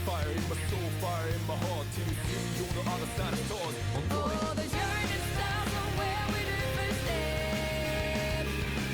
Fire in my soul, fire in my heart. Till you see me on the other side of stars. Oh, the journey starts from where we do first step.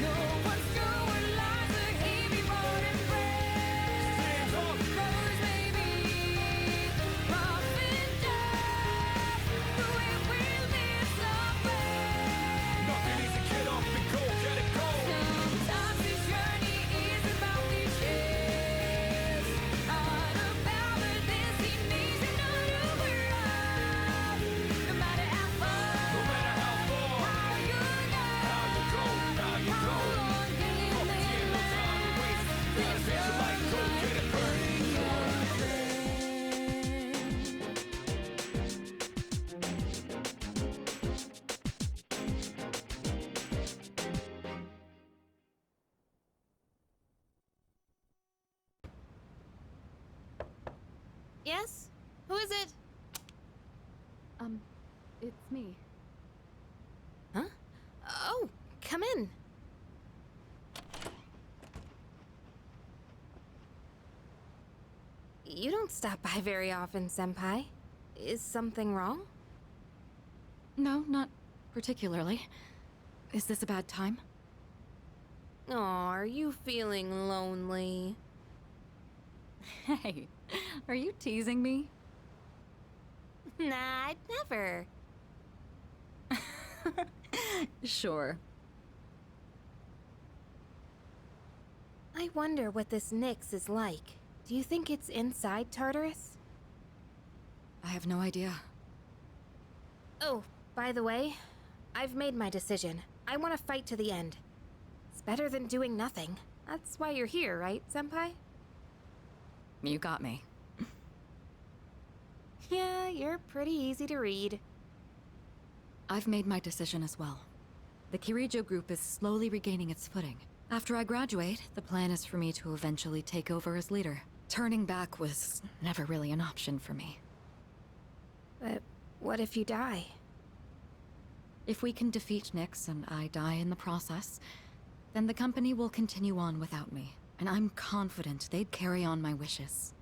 No one's sure what lies ahead before them breath. Rose may be rough and tough, but we will live somewhere. Nothing easy, get up and go, get it go. Sometimes this journey is about the chase, not about the destination of the world. No matter how far, No matter how far, how you go, how you go. how long can Yeah, it no time to waste. Gotta get your light, go get it burning. Yes? Who is it? It's me. Huh? Oh, come in. You don't stop by very often, Senpai. Is something wrong? No, not particularly. Is this a bad time? Aw, are you feeling lonely? Hey, are you teasing me? Nah, I'd never. Sure. I wonder what this Nyx is like. Do you think it's inside Tartarus? I have no idea. Oh, by the way, I've made my decision. I want to fight to the end. It's better than doing nothing. That's why you're here, right, Senpai? You got me. Yeah, you're pretty easy to read. I've made my decision as well. The Kirijo group is slowly regaining its footing. After I graduate, the plan is for me to eventually take over as leader. Turning back was never really an option for me. But what if you die? If we can defeat Nyx and I die in the process, then the company will continue on without me. And I'm confident they'd carry on my wishes.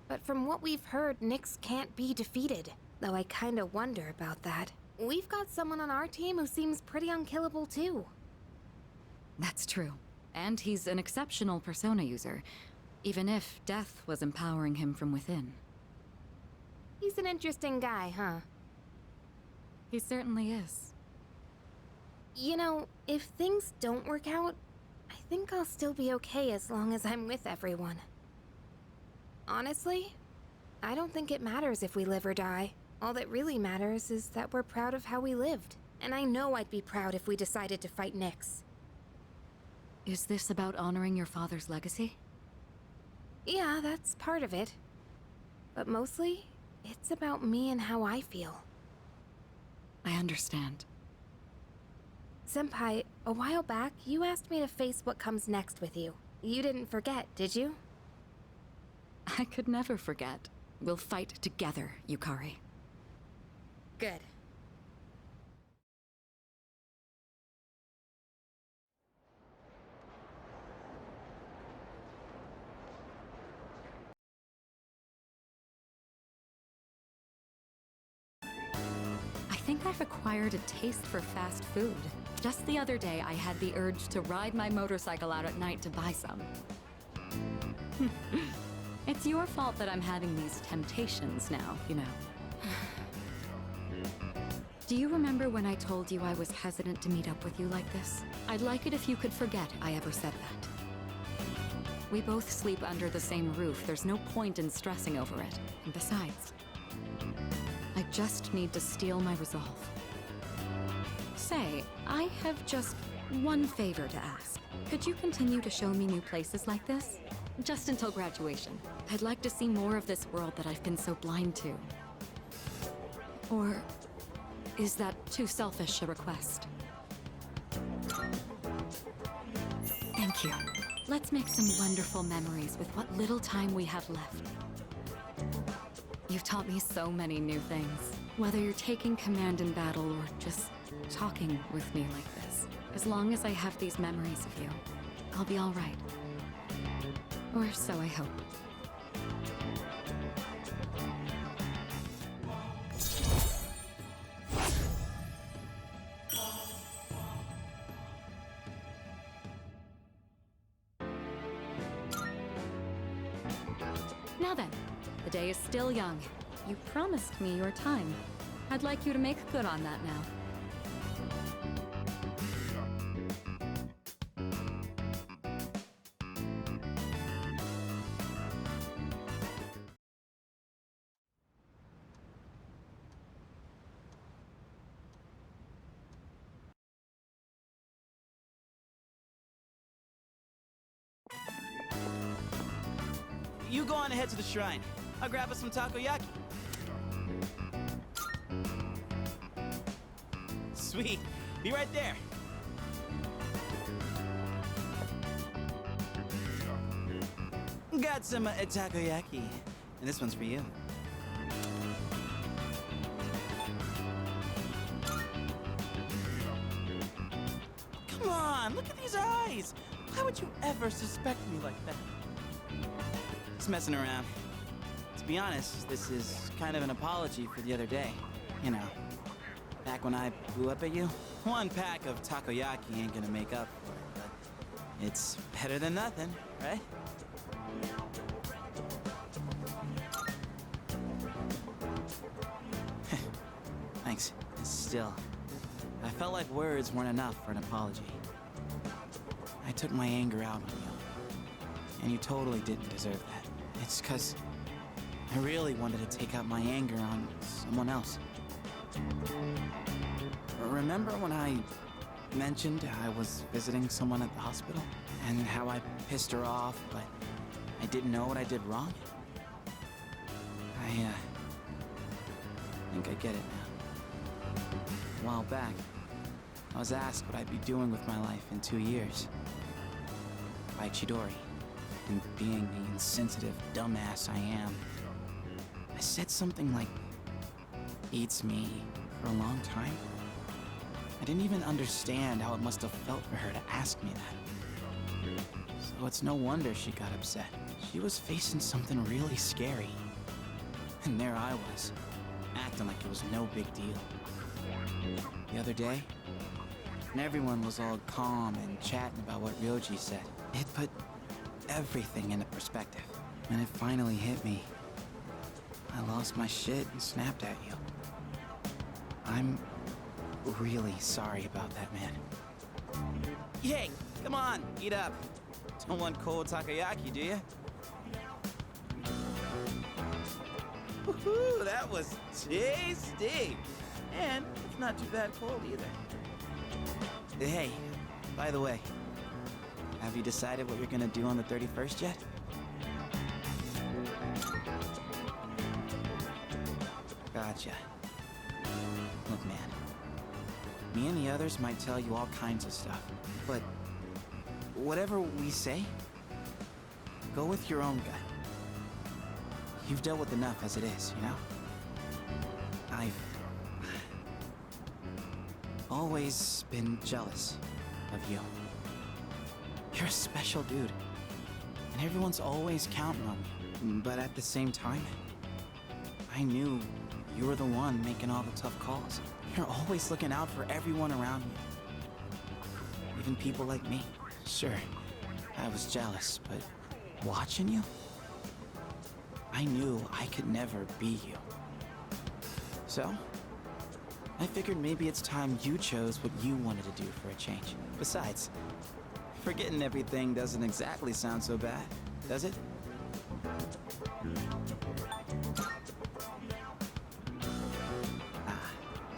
But from what we've heard, Nyx can't be defeated. Though I kinda wonder about that. We've got someone on our team who seems pretty unkillable too. That's true. And he's an exceptional persona user, even if death was empowering him from within. He's an interesting guy, huh? He certainly is. You know, if things don't work out, I think I'll still be okay as long as I'm with everyone. Honestly, I don't think it matters if we live or die. All that really matters is that we're proud of how we lived. And I know I'd be proud if we decided to fight Nyx. Is this about honoring your father's legacy? Yeah, that's part of it. But mostly, it's about me and how I feel. I understand. Senpai, a while back, you asked me to face what comes next with you. You didn't forget, did you? I could never forget. We'll fight together, Yukari. Good. I think I've acquired a taste for fast food. Just the other day, I had the urge to ride my motorcycle out at night to buy some. It's your fault that I'm having these temptations now, you know. Do you remember when I told you I was hesitant to meet up with you like this? I'd like it if you could forget I ever said that. We both sleep under the same roof. There's no point in stressing over it. And besides, I just need to steel my resolve. Say, I have just one favor to ask. Could you continue to show me new places like this? Just until graduation. I'd like to see more of this world that I've been so blind to. Or is that too selfish a request? Thank you. Let's make some wonderful memories with what little time we have left. You've taught me so many new things. Whether you're taking command in battle or just talking with me like this. As long as I have these memories of you, I'll be all right. Or so I hope. Now then, the day is still young. You promised me your time. I'd like you to make good on that now. You go on ahead to the shrine. I'll grab us some takoyaki. Sweet. Be right there. Got some takoyaki. And this one's for you. Come on, look at these eyes. Why would you ever suspect me like that? Just messing around. To be honest, this is kind of an apology for the other day. You know, back when I blew up at you. One pack of takoyaki ain't gonna make up for it, but it's better than nothing, right? Thanks. Still, I felt like words weren't enough for an apology. I took my anger out on you, and you totally didn't deserve that. It's 'cause I really wanted to take out my anger on someone else. Remember when I mentioned I was visiting someone at the hospital? And how I pissed her off, but I didn't know what I did wrong? I think I get it now. A while back, I was asked what I'd be doing with my life in 2 years. By Chidori. And being the insensitive dumbass I am, I said something like, "Beats me," for a long time. I didn't even understand how it must have felt for her to ask me that. So it's no wonder she got upset. She was facing something really scary. And there I was, acting like it was no big deal. The other day, and everyone was all calm and chatting about what Ryoji said. It put everything into perspective. When it finally hit me, I lost my shit and snapped at you. I'm really sorry about that, man. Hey, come on, eat up. Don't want cold takoyaki, do you? Woohoo, that was tasty. And it's not too bad cold either. Hey, by the way, have you decided what you're gonna do on the 31st yet? Gotcha. Look, man. Me and the others might tell you all kinds of stuff, but whatever we say, go with your own gut. You've dealt with enough as it is, you know? I've always been jealous of you. You're a special dude, and everyone's always counting on you. But at the same time, I knew you were the one making all the tough calls. You're always looking out for everyone around you, even people like me. Sure, I was jealous, but watching you, I knew I could never be you. So, I figured maybe it's time you chose what you wanted to do for a change. Besides, forgetting everything doesn't exactly sound so bad, does it?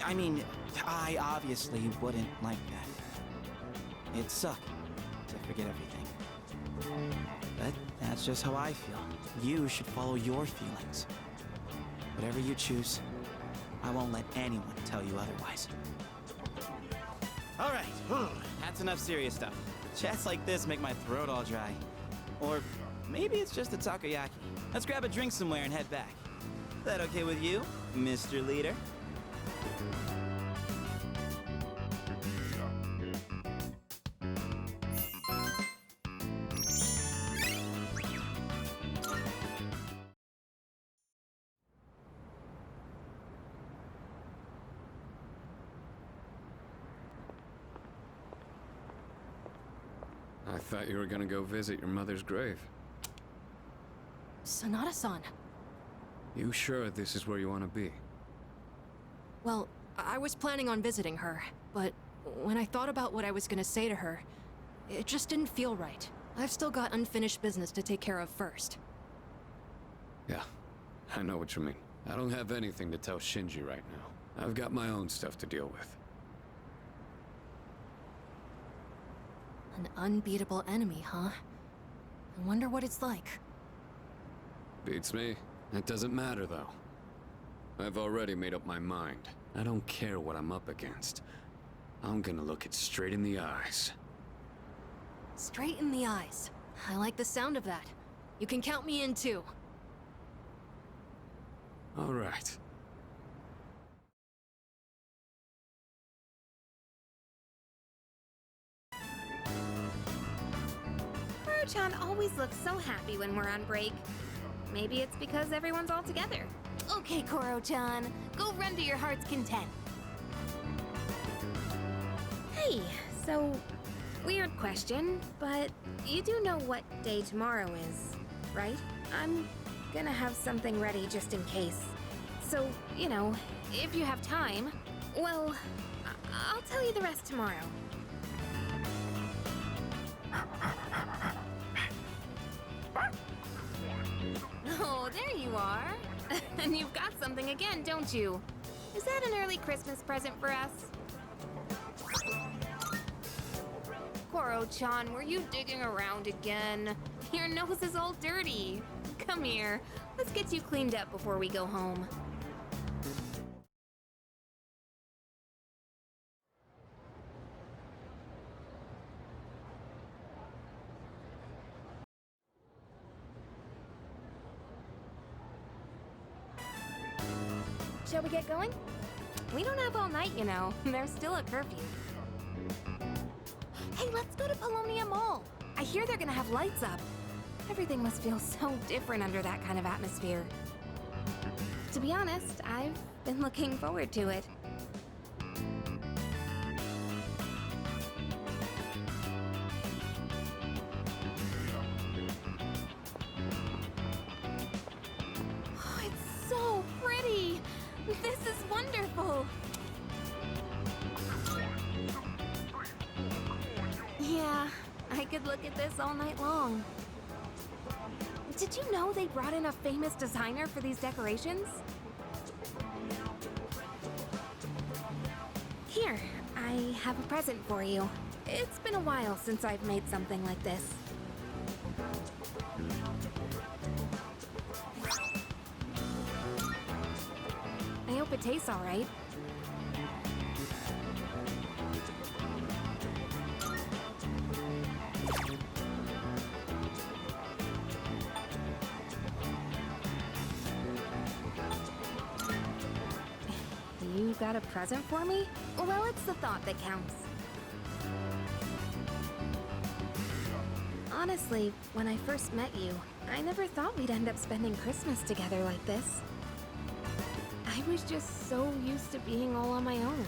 I mean, I obviously wouldn't like that. It'd suck to forget everything. But that's just how I feel. You should follow your feelings. Whatever you choose, I won't let anyone tell you otherwise. All right, that's enough serious stuff. Chats like this make my throat all dry. Or maybe it's just the takoyaki. Let's grab a drink somewhere and head back. Is that okay with you, Mr. Leader? I thought you were gonna go visit your mother's grave. Sanada-san. You sure this is where you want to be? Well, I was planning on visiting her, but when I thought about what I was gonna say to her, it just didn't feel right. I've still got unfinished business to take care of first. Yeah, I know what you mean. I don't have anything to tell Shinji right now. I've got my own stuff to deal with. An unbeatable enemy, huh? I wonder what it's like. Beats me. It doesn't matter, though. I've already made up my mind. I don't care what I'm up against. I'm gonna look it straight in the eyes. Straight in the eyes. I like the sound of that. You can count me in too. All right. Koro-chan always looks so happy when we're on break. Maybe it's because everyone's all together. Okay, Koro-chan, go run to your heart's content. Hey, so, weird question, but you do know what day tomorrow is, right? I'm gonna have something ready just in case. So, you know, if you have time, well, I'll tell you the rest tomorrow. Oh, there you are. And you've got something again, don't you? Is that an early Christmas present for us? Koro-chan, were you digging around again? Your nose is all dirty. Come here. Let's get you cleaned up before we go home. Shall we get going? We don't have all night, you know. There's still a curfew. Hey, let's go to Polonia Mall. I hear they're gonna have lights up. Everything must feel so different under that kind of atmosphere. To be honest, I've been looking forward to it. Oh, it's so pretty! This is wonderful! Yeah, I could look at this all night long. Did you know they brought in a famous designer for these decorations? Here, I have a present for you. It's been a while since I've made something like this. I hope it tastes all right. You got a present for me? Well, it's the thought that counts. Honestly, when I first met you, I never thought we'd end up spending Christmas together like this. I was just so used to being all on my own.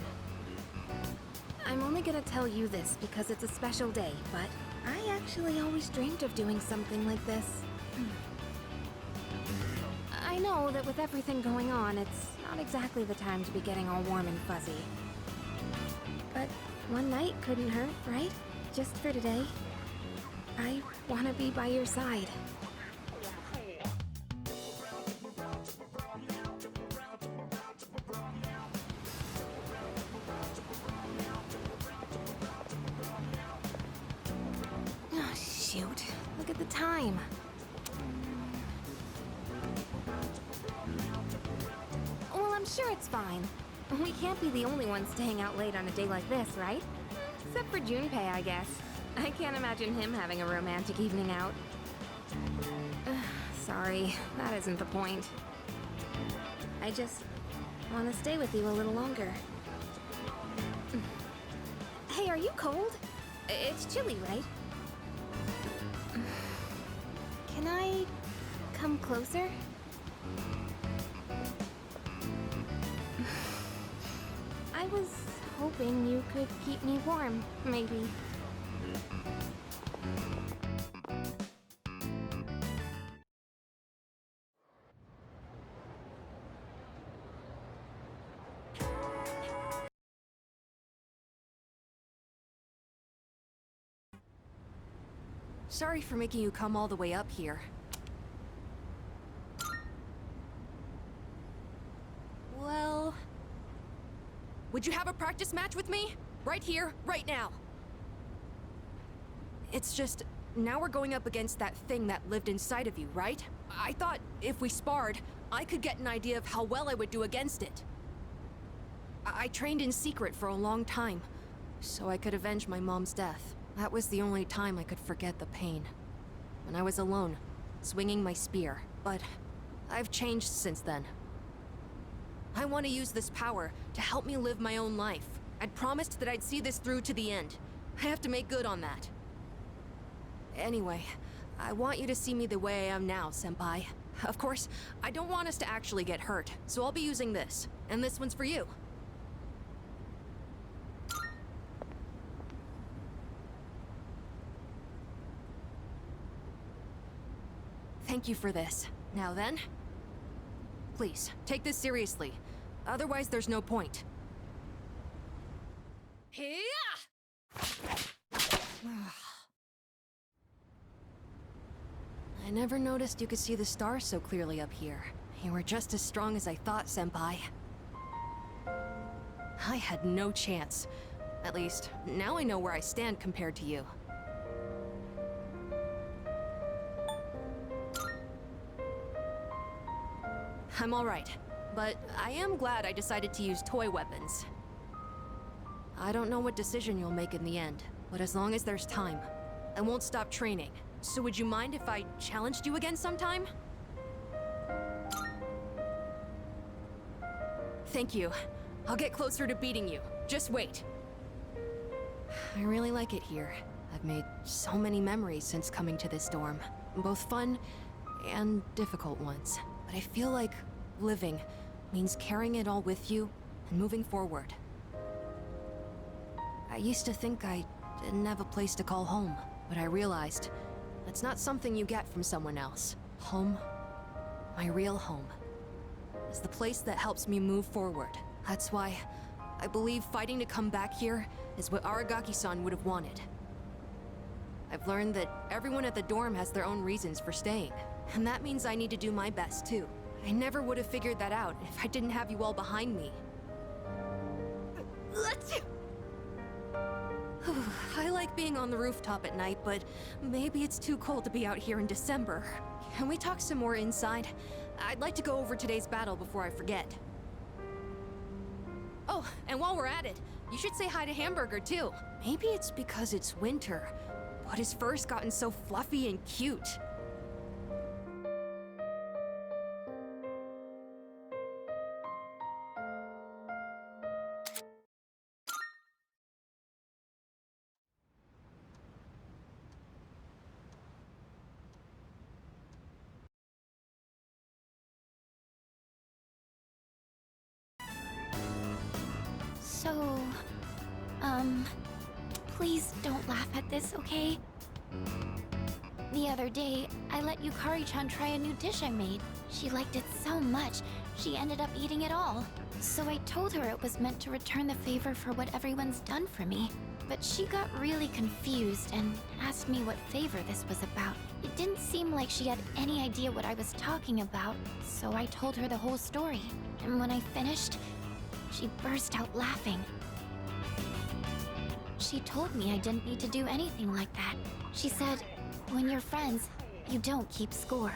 I'm only gonna tell you this because it's a special day, but I actually always dreamed of doing something like this. I know that with everything going on, it's not exactly the time to be getting all warm and fuzzy. But one night couldn't hurt, right? Just for today. I want to be by your side. Oh, shoot. Look at the time. Well, I'm sure it's fine. We can't be the only ones staying out late on a day like this, right? Except for Junpei, I guess. I can't imagine him having a romantic evening out. Sorry, that isn't the point. I just want to stay with you a little longer. Hey, are you cold? It's chilly, right? Can I come closer? I was hoping you could keep me warm, maybe. Sorry for making you come all the way up here. Well... Would you have a practice match with me? Right here, right now. It's just, now we're going up against that thing that lived inside of you, right? I thought if we sparred, I could get an idea of how well I would do against it. I trained in secret for a long time, so I could avenge my mom's death. That was the only time I could forget the pain. When I was alone, swinging my spear. But I've changed since then. I want to use this power to help me live my own life. I'd promised that I'd see this through to the end. I have to make good on that. Anyway, I want you to see me the way I am now, Senpai. Of course, I don't want us to actually get hurt, so I'll be using this. And this one's for you. Thank you for this. Now then, please, take this seriously. Otherwise, there's no point. I never noticed you could see the stars so clearly up here. You were just as strong as I thought, Senpai. I had no chance. At least, now I know where I stand compared to you. I'm alright, but I am glad I decided to use toy weapons. I don't know what decision you'll make in the end, but as long as there's time, I won't stop training. So would you mind if I challenged you again sometime? Thank you. I'll get closer to beating you. Just wait. I really like it here. I've made so many memories since coming to this dorm. Both fun and difficult ones. But I feel like living means carrying it all with you and moving forward. I used to think I didn't have a place to call home, but I realized that's not something you get from someone else. Home, my real home, is the place that helps me move forward. That's why I believe fighting to come back here is what Aragaki-san would have wanted. I've learned that everyone at the dorm has their own reasons for staying, and that means I need to do my best too. I never would have figured that out if I didn't have you all behind me. I like being on the rooftop at night, but maybe it's too cold to be out here in December. Can we talk some more inside? I'd like to go over today's battle before I forget. Oh, and while we're at it, you should say hi to Hamburger too. Maybe it's because it's winter, but his fur's gotten so fluffy and cute. So, please don't laugh at this, okay? The other day, I let Yukari-chan try a new dish I made. She liked it so much, she ended up eating it all. So I told her it was meant to return the favor for what everyone's done for me. But she got really confused and asked me what favor this was about. It didn't seem like she had any idea what I was talking about, so I told her the whole story. And when I finished, she burst out laughing. She told me I didn't need to do anything like that. She said, when you're friends, you don't keep score.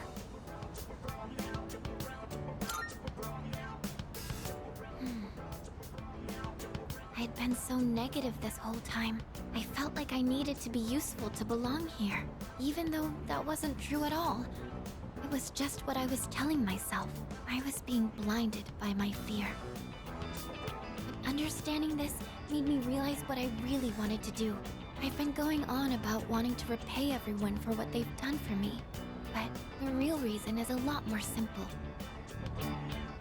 I'd been so negative this whole time. I felt like I needed to be useful to belong here, even though that wasn't true at all. It was just what I was telling myself. I was being blinded by my fear. But understanding this made me realize what I really wanted to do. I've been going on about wanting to repay everyone for what they've done for me, but the real reason is a lot more simple.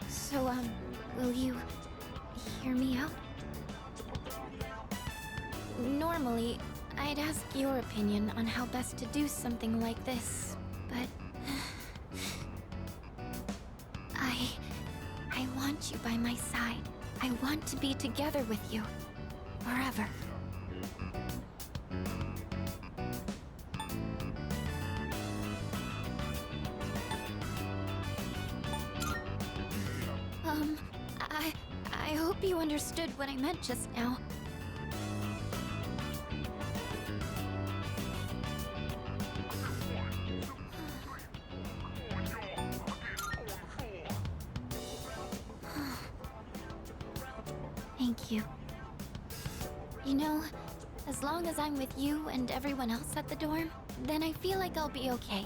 So, will you hear me out? Normally, I'd ask your opinion on how best to do something like this, but... I want you by my side. I want to be together with you. Forever. I hope you understood what I meant just now. Thank you. You know, as long as I'm with you and everyone else at the dorm, then I feel like I'll be okay,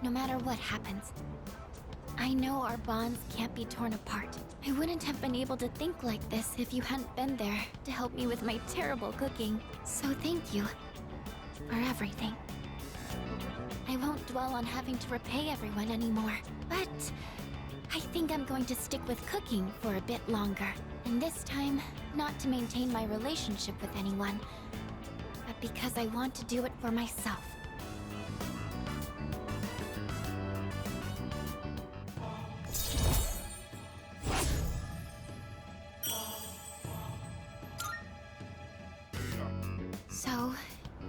no matter what happens. I know our bonds can't be torn apart. I wouldn't have been able to think like this if you hadn't been there to help me with my terrible cooking. So thank you for everything. I won't dwell on having to repay everyone anymore, but I think I'm going to stick with cooking for a bit longer. And this time, not to maintain my relationship with anyone, but because I want to do it for myself. So,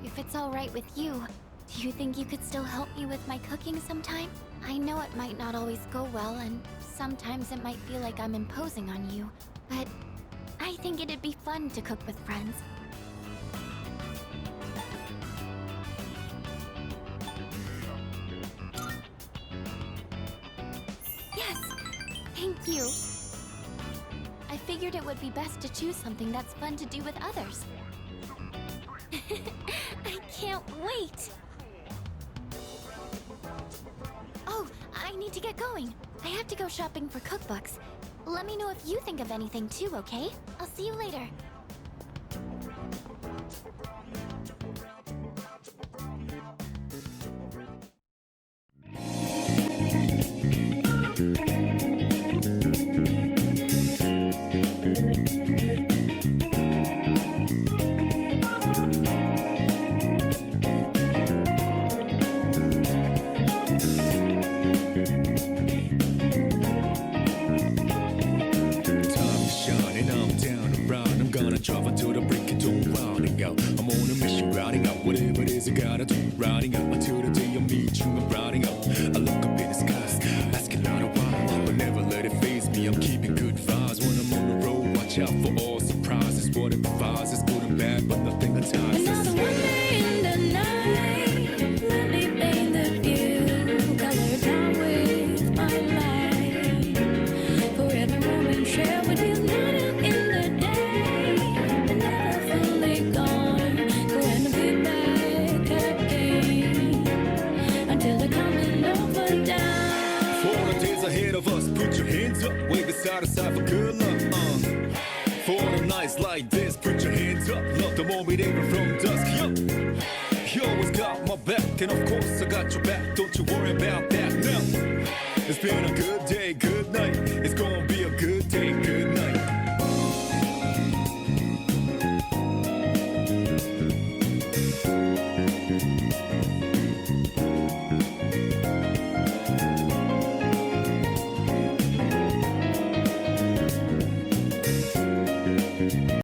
if it's all right with you, do you think you could still help me with my cooking sometime? I know it might not always go well, and sometimes it might feel like I'm imposing on you, but I think it'd be fun to cook with friends. Yes! Thank you! I figured it would be best to choose something that's fun to do with others. I can't wait! Oh, I need to get going. I have to go shopping for cookbooks. Let me know if you think of anything too, okay? I'll see you later. Travel to the break of dawn, rounding out. I'm on a mission, routing out whatever it is I gotta do. Rounding out until the day I meet you. I'm rounding out. I look up in the skies, asking out a while, but never let it faze me. I'm keeping good vibes when I'm on the road. Watch out for all surprises. What it provides is good and bad, but nothing entices. Another one day in the night, let me paint the view, color down with my light. For every moment shared with you, not in the day. Put your hands up, wave it side to side for good luck. For the nights like this, put your hands up. Love the moment even from dusk. You always got my back, and of course I got your back. Don't you worry about that now. It's been a good